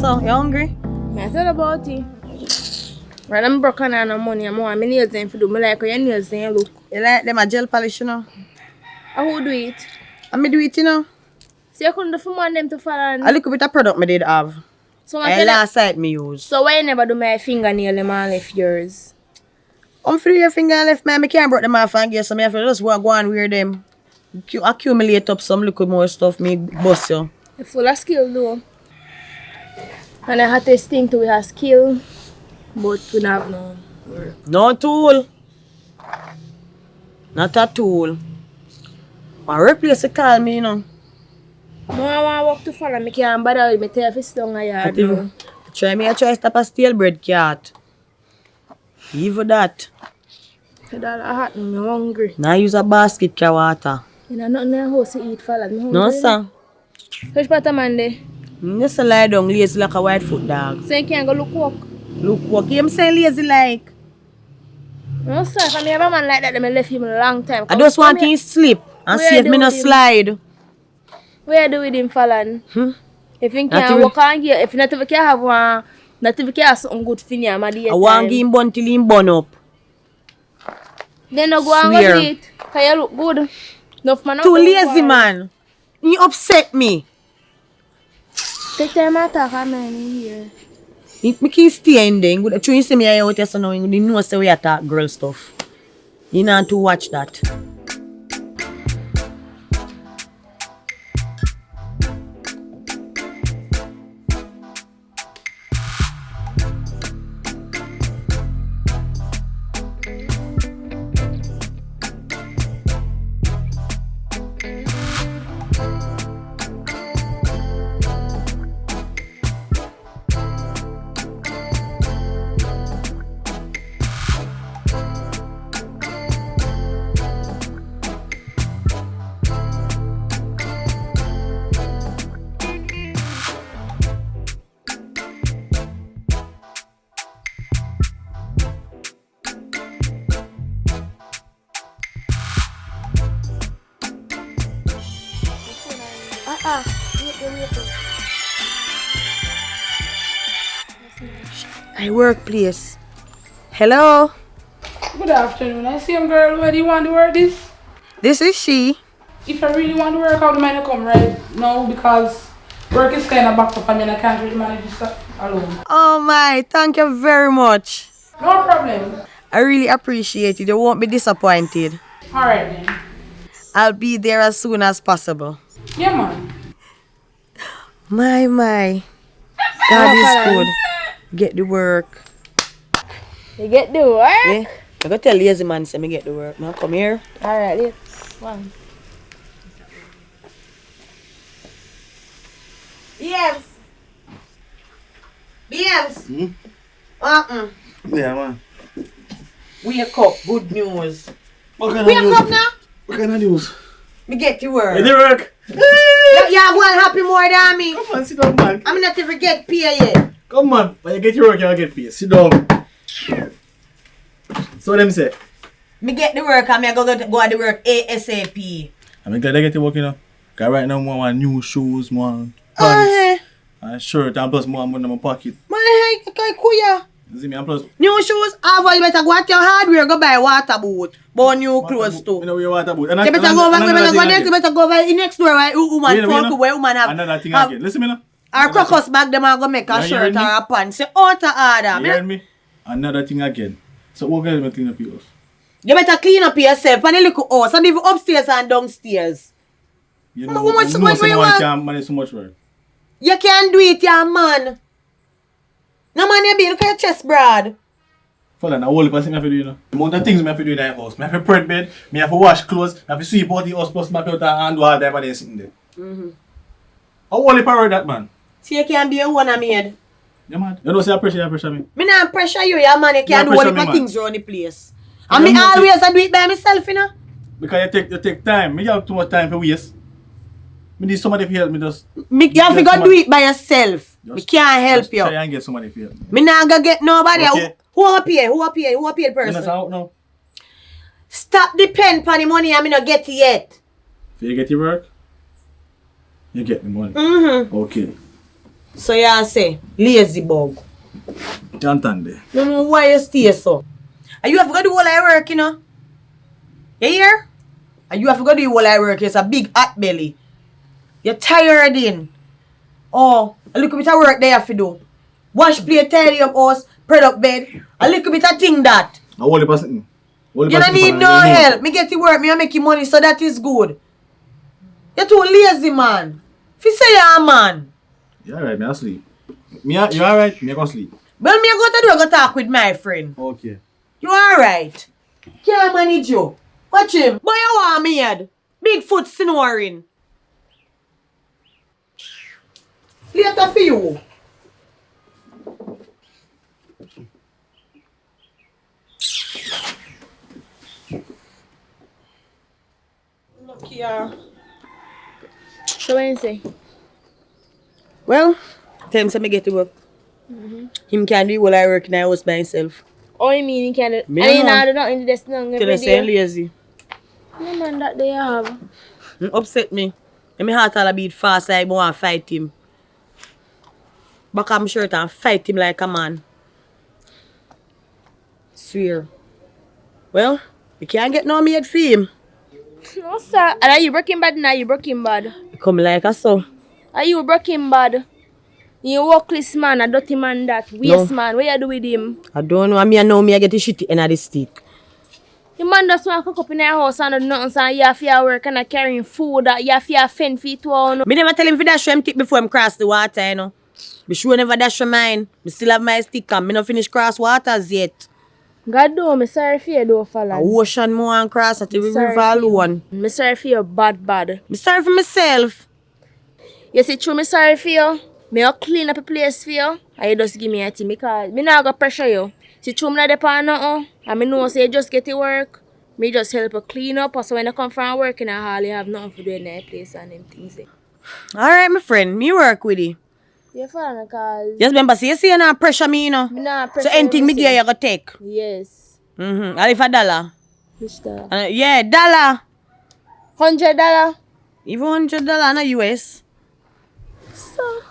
so? You hungry? I tell about it. When I'm broken and no money, I'm more. My nails them for do. Me like how your nails them look. You like them a gel polish, you know? I who do it? I me do it, you know? So you couldn't do for man them to follow. A little bit of product me did have. So I last site me use. So why you never do my fingernail them and left yours? I'm free your finger left, man. I can't break them off and get some. I have to just go and wear them. Accumulate up some little more stuff. Me bust you. You're full of skill though. And the hottest thing to we have skill, but we don't have no work. No tool. Not a tool. My workplace call me, you know. No, I want to work to follow. I can't bother with me. Tell you down a yard. I try stop a stale bread cat. Even that. That hot, I'm hungry. Now use a basket for water. You know nothing in the house to eat, fella. No, sir. Which part of man there? Just lie down lazy like a white foot dog. So you can't go look work? Look work. You say lazy like? No, sir. If I have a man like that, I left him a long time. I just want him to sleep and see if me no slide. Where do with him, Fallon? If you can't work on here, if you not even can have one, not even can have something good for him, I want to give him bun till him burn up. Then no go and go do it. Because you look good. Enough man. Too lazy, man. You upset me. Take time and talk, I'm in here. Me keep staying there. Good. You see me out here so now you know say we attack girl stuff. You need to watch that. My workplace. Hello? Good afternoon. I see him, girl. Where do you want to wear this? This is she. If I really want to work out, I might not come right now because work is kind of backed up and then I can't really manage this alone. Oh my, thank you very much. No problem. I really appreciate it. You won't be disappointed. Alright then. I'll be there as soon as possible. Yeah, man. My. God is good. Get the work. You get the work? Yeah. I gotta tell lazy man say me get the work. Now come here. Alright, let's one. BMs. Yeah, man. Wake up. Good news. What kind Wake of news? up now. What kind of news? Me get the work. Get the work. You're going happy more than me. Come on, sit down, man. I'm not even get paid yet. Come on. When you get your work, you'll get paid. Sit down. So what them say? Me get the work and me go to the work ASAP. I'm glad I get to work, you know. Cause right now, I want new shoes, more pants, and shirt, and plus more money in my pocket. My kuya. You see me, and plus... New shoes, you better go at your hardware, go buy water boot. Buy new clothes too. You know where your water boot. You better go over the next door where woman have. Another thing again. Listen me now. Our crocus bag them are going to make a shirt or a pants. Say out of order. You hear me? Another thing again. So what guys will clean up your house? You better clean up yourself and you look house and even upstairs and downstairs. You know someone can't manage so much work. You can't do it, yeah, man. No man, you be look at your chest, broad. Fella, now all the person I have to do, you know. The amount of things I have to do in the house. I have to prep bed, I have to wash clothes, I have to sweep out the house, plus map out and do all that every day sitting there. How all the power that, man? So you can't be a one maid. Yeah, man. You don't say I pressure me. Me not pressure you, yeah, man. You can't do all the things around the place. And me always do it by myself, you know. Because you take time. Me have too much time for waste. Me need somebody to help me just... You have to go do it by yourself. Me can't help you. Try and get somebody to help me. Me not gonna get nobody. Okay. Who up here? Who up here person? You know out now? Stop depend on the money I not get it yet. If you get your work, you get the money. Okay. So you say, lazy bug. You understand there? No know why you stay so. And you have to go do all I work, you know. You hear? And you have to go do all I work. It's a big hot belly. You're tired in. Oh, a little bit of work there you have to do. Wash plate, tidy up house, spread up bed. A little bit of thing that. I want the person. You don't need no help. Me get to work, me make you money, so that is good. You're too lazy, man. If you say you're a man. You alright, me asleep. You alright? Me go sleep. Well, me go to do, go talk with my friend. Okay. You alright? Can't manage you. Watch him. Boy, you want me head. Big foot snoring. Later for you. Look here. So what you say? Well, tell him say me get to work. Him can do all I work in the house by himself. Oh, you mean you can't do? Me And you know. not do nothing this long Tell every him say I'm day? lazy. No man, that they have. Upset me. And my heart all a beat fast like I want to fight him. Back on my shirt and fight him like a man. Swear. Well, you can't get no made for him. No sir. And are you Breaking Bad now? You Breaking Bad? Come like a so. Are you Breaking Bad? You workless man, a dirty man that. Waste man. What you do with him? I don't know. I know me I get the shit in the stick. The man just want to cook up in your house and do nothing, so you have to work and carrying food that you have to fend for it to. Me never tell him to dash him tick before him cross the water, you know. Be sure never dash mine. Me still have my stick and me not finish cross waters yet. God do, me sorry for you though, A fella. ocean more and cross at the Sorry river for you. alone. Me sorry for you, bad. Me sorry for myself. You see, true, me sorry for you. Me will clean up a place for you. And you just give me a thing because me not gonna pressure you. See, true, me not depend on nothing. And me know say you just get to work. Me just help you clean up. So when you come from work in a hall, you have nothing to do in that place and them things there. Alright, my friend. Me work with you. You follow cause Just remember, see, you see you not pressure me, you know. me not pressure So anything me you, give you go take. Yes. And if $1. Which dollar? Yeah, $1. $100? Even $100 in the US. So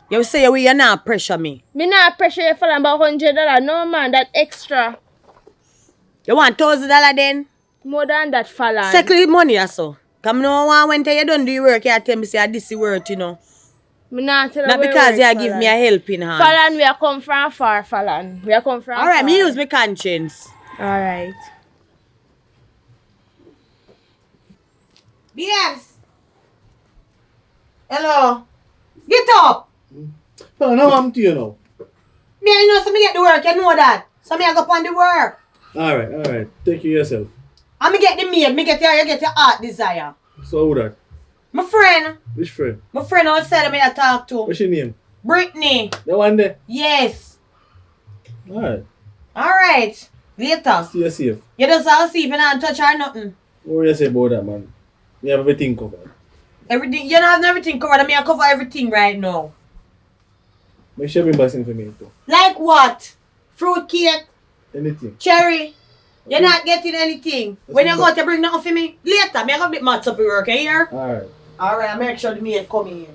You say you not pressure me. me not pressure you for about $100. No man, that extra. You want $1,000 then? More than that, Falan. Settle money also. Come no one when you don't do your work, you tell me say this is worth, you know. Me not tell you Not where because work, you give Falan. me a helping hand. Falan, we are come from far, Falan. We are come from Alright, far. me use my conscience. Alright. BMs. Hello. Get up. No, no, I'm to you now. Me, I know somebody get the work, you know that. So me I go on the work. Alright. Take care of yourself. And me get the maid, you get your heart desire. So who that? My friend. Which friend? My friend outside me I talk to. What's your name? Brittany. That one there? Yes. Alright. Alright. Later. See you safe. You just all see if you don't touch or nothing. What do you say about that, man? You have everything covered. Everything, you don't have everything covered. I mean, I cover everything right now. Make sure you bring for me too. Like what? Fruit cake, Anything. cherry. You're not getting anything. When you go to bring nothing for me, later, me I gonna bit much up your work, you hear? Alright. Alright, I make sure the maid come in.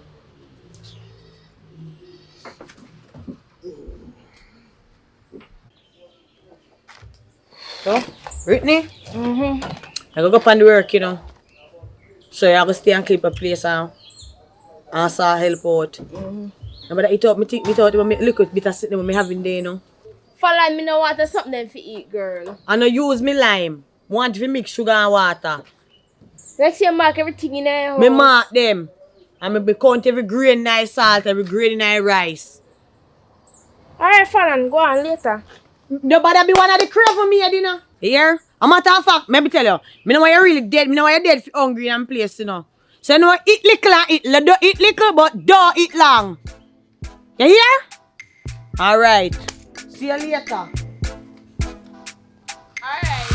So, Brittany? I go up on the work, you know. So you have to stay and keep a place and also help out. But I thought, me thought, look at bit of something we having there, you know. Falan, me no want something to eat, girl. I no use me lime. Want to mix sugar and water. Next year, mark everything in there. Me mark them. And me count every grain in I salt, every grain in I rice. Alright, Falan, go on later. Nobody be one of the crave for me, you know. Here? A matter of fact, let me tell you, me know why you're really dead, me know why you're dead for hungry and place, you know. So you know, eat little and eat little, but don't eat long. You hear? Alright. See you later. Alright.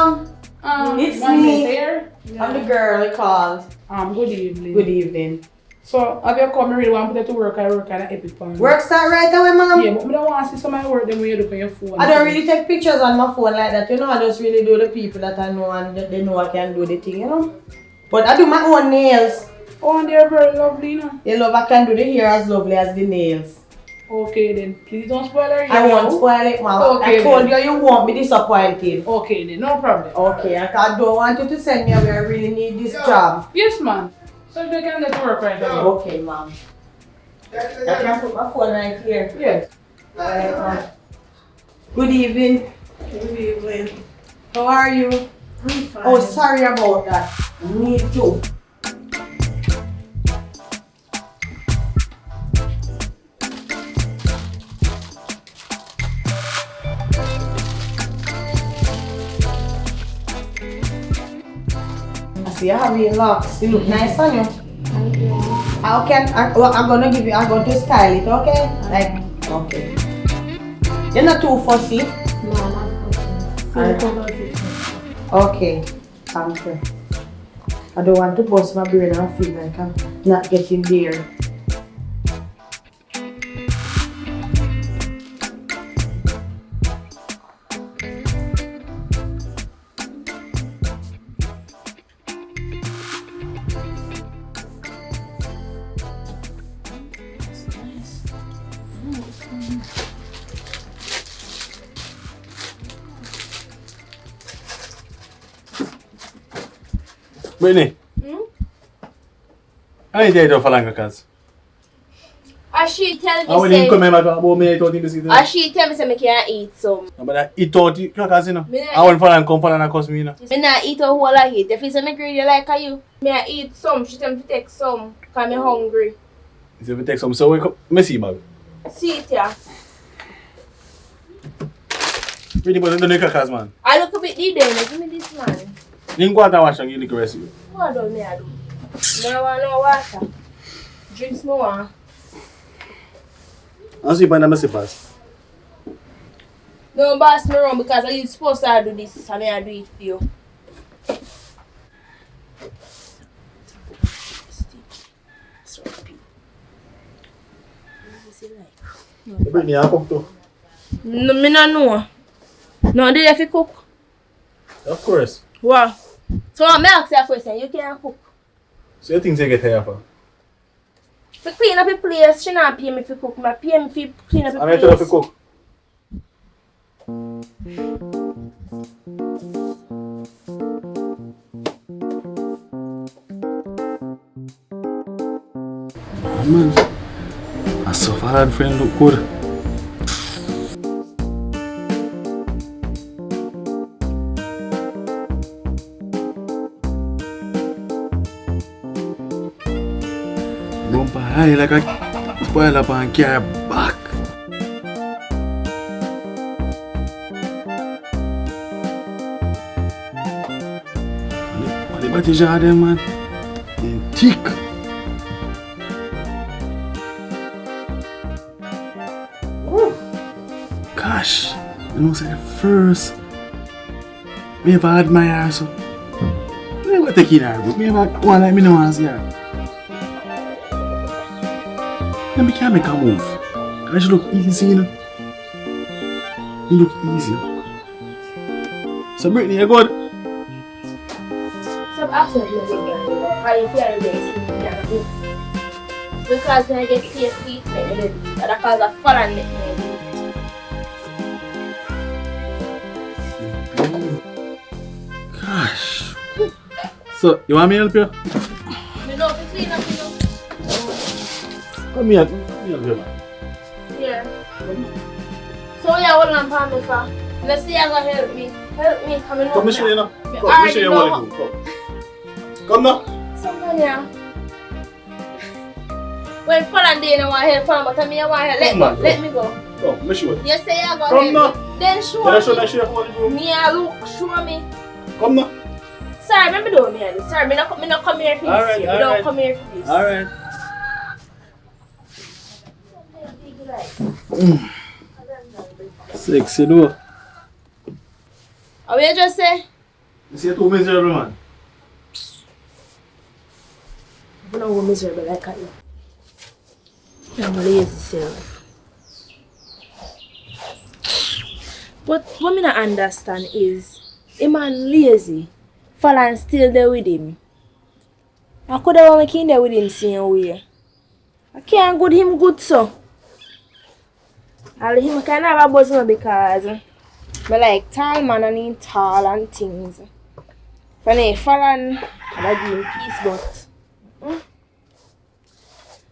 mom. It's me. Here? I'm the girl I called. Good evening. Good evening. So, have you come? I really want to put it to work. I work at an Epic Farm. Work start right away, mom? Yeah, but I don't want to see some of my work then when you look on your phone. I don't really take pictures on my phone like that, you know. I just really do the people that I know and they know I can do the thing, you know. But I do my own nails. Oh, and they're very lovely, you know. You love I can do the hair as lovely as the nails. Okay then, please don't spoil her hair. I won't spoil it, mom. Okay, I told you won't be disappointed. Okay then, no problem. Okay, I don't want you to send me away. I really need this job. Yes, man. So they can get to work right away. Okay, mom. I can put my phone right here. Yes. Alright, mom. Good evening. Good evening. How are you? I'm fine. Oh, sorry about that. Me too. I see you having locks. You look nice on you. Thank you. I'm gonna give you. I'm going to style it. Okay? Like, okay. You're not too fussy. No, I'm not fussy. Okay. Thank you. I don't want to bust my brain and feel like I'm not getting there. Brittany. I need to eat off a longer cause. As she tell I wouldn't come here about me, I thought you see as she tell me say me can't eat some. but I eat out the crackers, you know. Me not I wouldn't fall and come fall and cost me, you know. Me not eat a whole of it. If you say me greedy like you, me I eat some. She tell me to take some cause me hungry. So if you take some, so wake up, me see, bag. See it yeah. Really, but don't do crackers, man. I look a bit deep there. Give me this man. You can go out and wash and give the rest of you. What do me I do? No want no water. Drinks me want. I'll see if I'm pass. No boss me around because I supposed to do this and I do it for you. Brittany, I'll cook too. No, me no know. No, did you cook? Of course. Wow. So I ask you a question. You can't cook. So you think you get here for? To clean up the place, she not pay me for cook. I pay me for clean up the I'm place. going to cook. Man, I so far that friend look good. Bumper high like a spoil up and carry back. What the body jar them, man? They thick. Gosh, you know, say first, me ever admire her so. Me never take in her, but me ever one like me no want see her. Then me can't make a move. And she look easy, you know. You look easy. So Brittany, you good? Stop asking me again. Are you feeling this? Because when I get paid treatment, that cause a fall and make me. Gosh. So, you want me to help you? You know, to clean up, you know. Come here, help you, man. Yeah. So you hold on for me for. Let's see how you gonna help me. Help me, come in. Come, me show you now. Me Come, me already show you know. what to do. Come. Come now. Someone here. When fall and day, I want help for but I want help. Let me go. Come, me show you. You say you're Come gonna now. help me. Then show Then show me. you what to do. Me a look, show me. Come now. Sorry, remember doing me this. Sorry, me not come here for this. Alright, We alright. don't come here for this. Alright. Sexy though. What you just say? You see, you're too miserable, man. I'm not go miserable like I am. I'm lazy self. But what I don't understand is, a man lazy, Falan still there with him. I could have make him there with him same way. I can't good him good so. I'll him kind of have a buzz now because I like tall man and him tall and things. When I Falan, I give him peace but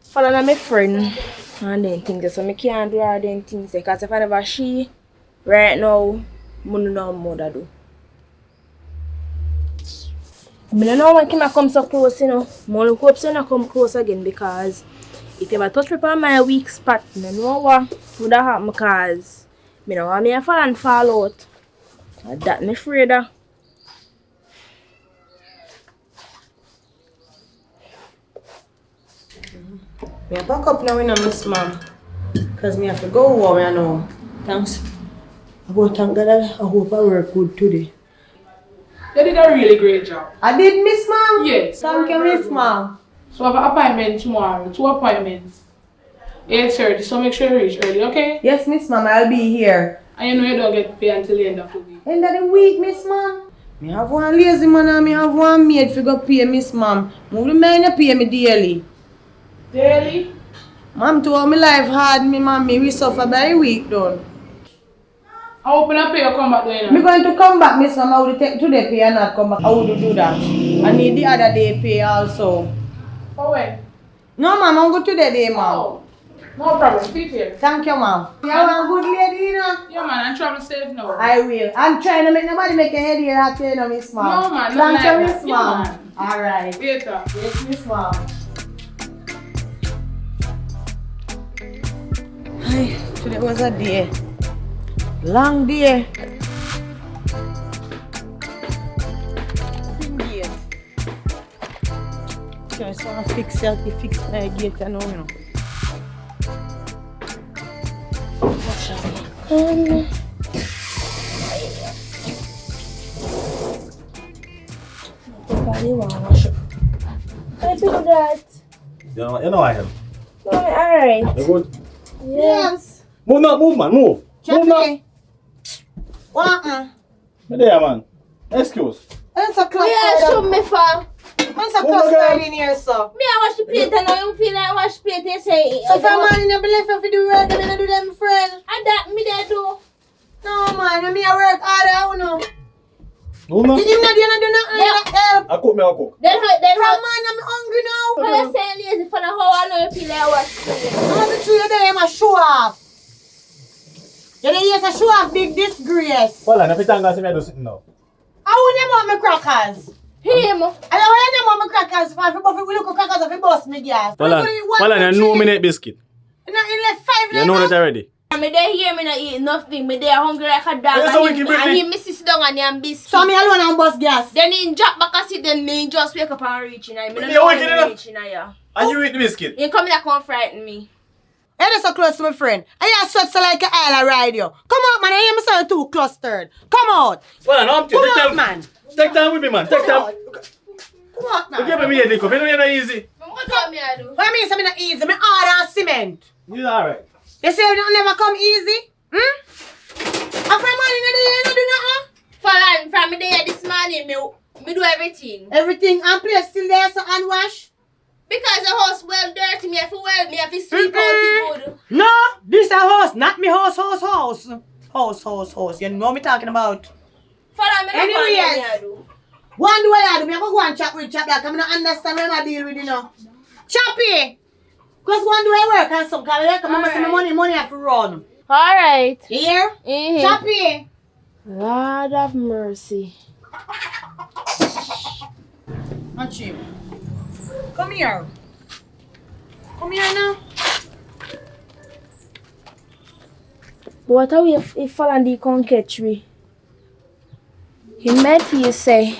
Falan my friend and then things so I can't do all them things because if I never she right now, I don't know what I do. I don't know when can I come so close, you know. I only hope so I come close again because if you ever touch me on my weak spot, I don't know what would have happened because I don't want me to fall and fall out. That I'm afraid of. Me pack up now, Miss Mom. Because me have to go home, I know. Thanks. But thank God I hope I work good today. You did a really great job. I did, Miss Mom? Yes. Thank you, Miss Mom. So I have an appointment tomorrow. 2 appointments. 8:30. So make sure you reach early, okay? Yes, Miss Mom, I'll be here. And you know you don't get paid until the end of the week. End of the week, Miss Mom. Me have one lazy man and me have one maid for go pay Miss Mom. Move mind you pay me daily. Daily? Mom told me life hard, me mom, me we suffer by a week done. I open up pay you come back doing Me it. going to come back, Miss Mom. I would take today pay and not come back. I would do that. I need the other day pay also. For when? No, Mom, I'll go today day, Mom. Oh. No problem. Sit here. Thank you, Mom. You are a good lady, you know. Yeah, man. And travel safe now. I will. I'm trying to make nobody make a head here at you, know, Miss Mom. No, man, not Thank like you, that. Miss Yeah, Mom. man. Alright. Later. Yes, Miss Mom. Hi, today was a day. Long day. Gate. Just want to fix my gate, you know. Nobody want to wash it. I do that. You know I am. Alright. You good? Yes. Move now, move, man, move. Move now. Chappy. What? Me there, man. Excuse. It's a cluster. Yeah, show me for. It's a cluster in here, so. Me, I wash the plate and now you feel like wash plate, you say. So if a man in your belief if you do work, then I do them friend. And that me there do. No man, when me I work harder, I don't know. Move now. You do nothing, help. I cook. Then From how man, I'm hungry now. you say lazy for the how I know you feel like wash plate. I'm the tree there, I'm a show off. You know, yes, a show off big disgrace. Well, if you thank God, see me do something now. I wouldn't want my crackers. Him. I don't want my crackers. If we look at crackers, if we bust me gas. Well, you know me not biscuit. You know, in like 5 You know that already. Me there hear me not eat nothing. Me there hungry like a dog. Yes, so we can bring And it. he misses down and him biscuit. So me alone and bust gas. Then he drop back and sit then me just wake up and reach in here. Me Yeah, don't know wicked when enough. he reach in here. And you eat the biscuit. He come here come frighten me. Hey, that's so close to my friend. And you sweat so like an I'll ride you. Come out, man. I hear myself too clustered. Come out. Well, no, I'm Come take out, time. man. Take time with me, man. Take time. Come out, You man. give me a dick up. You know you're not easy. What do me I do? What I mean, something not easy. Me hard and cement. You alright. You say it never come easy? After money, you don't do nothing. Falan, from me there this morning, me do everything. Everything and place still there, so and wash. Because the house well dirty, me have to sweep out the good. No, this a house, not me house. House. You know what me talking about? Falan, me Anyways. no me I do. One do I do, me go and chat with Chappy. I don't understand when I deal with you know. Chappy! Because one do I work and some kind of come and say money have to run. Alright. You hear? Mm-hmm. Chappy! Lord of mercy. Achim. Come here. Come here now. What are we if Falan can't catch me? He meant he say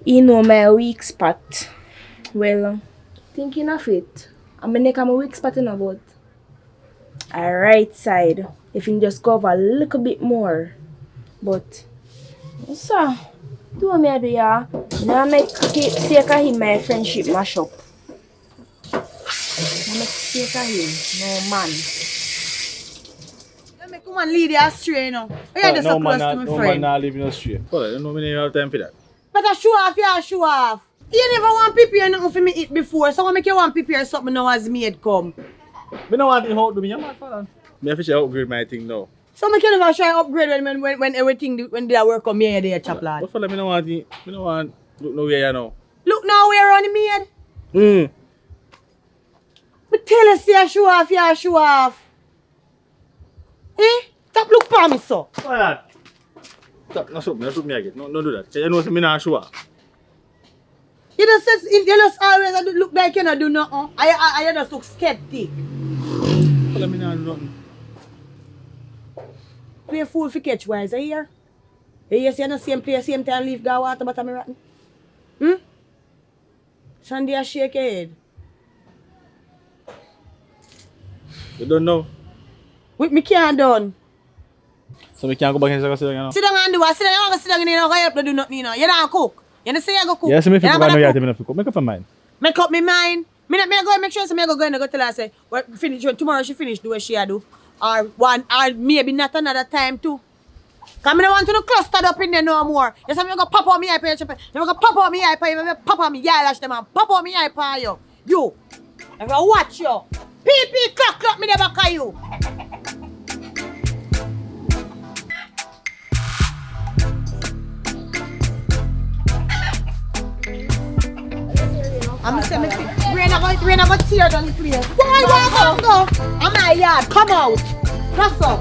he know my weak spot. Well, thinking of it, I'm gonna make my weak spot in about a right side. If you just cover a little bit more. But So, do what me I do, yeah. Now make sake of him my friendship mash up. Now make sake of him, no man. You make woman lead you astray, you know. Why you just so close to my no man friend? not leaving us straight. Hold on, you know me don't have time for that. But I show off, yeah, show off. You never want prepare nothing for me eat before, so I make you want prepare something now as maid come. Me don't want to how to me, I'm not fun. Me have to upgrade my thing now. So I can never try upgrade when everything, when they work on me, they chop lad. But for me don't want to, me don't want look no way you know. Look now, we're on the maid. Hmm. But tell us, yeah, show off, yeah, show off. Eh? Stop look for me, so. Why that? Stop, no shoot me again. No do that. You know me not sure. You just always look like you don't do nothing. I just look skeptic. Follow me not do nothing. Play fool for catch wise, you hear? You hear say you no same place, same time leave go water but I'm rotten. Shandy a shake your head. You don't know. With me can't done. So we can't go back and sit down, you know. Sit down and do what? Sit down, you want to sit down and you don't help to do nothing, you know. You don't cook. You don't say you go cook. Yes, me You feel don't no gonna you have cook. to cook. Make up your mind. Make up my mind. Me go make sure so me go and go tell her say well, finish tomorrow she finish do what she a do. Or maybe not another time too. Cause me don't want to do clustered up in there no more. You say me go pop on me eye for you. You go pop on me eye for you. Me pop on me eyelash them and pop on me eye for you. You. I go watch you. Pee clock me the back of you. I'm saying, we're not going to tear down the place. Why you go? I'm my yard. Come out. What's up?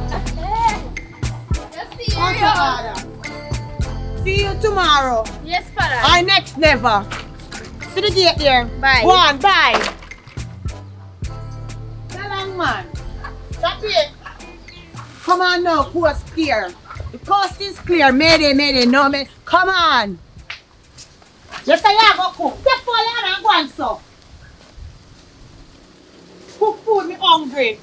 What's your order? See you tomorrow. Yes, father. I next never. See the gate there. Bye. Go on, bye. So long, man. Stop it. Come on now, coast clear. The coast is clear. Mayday, no, man. Come on. You say you go cook. Take for you and go and so. Cook food, me hungry.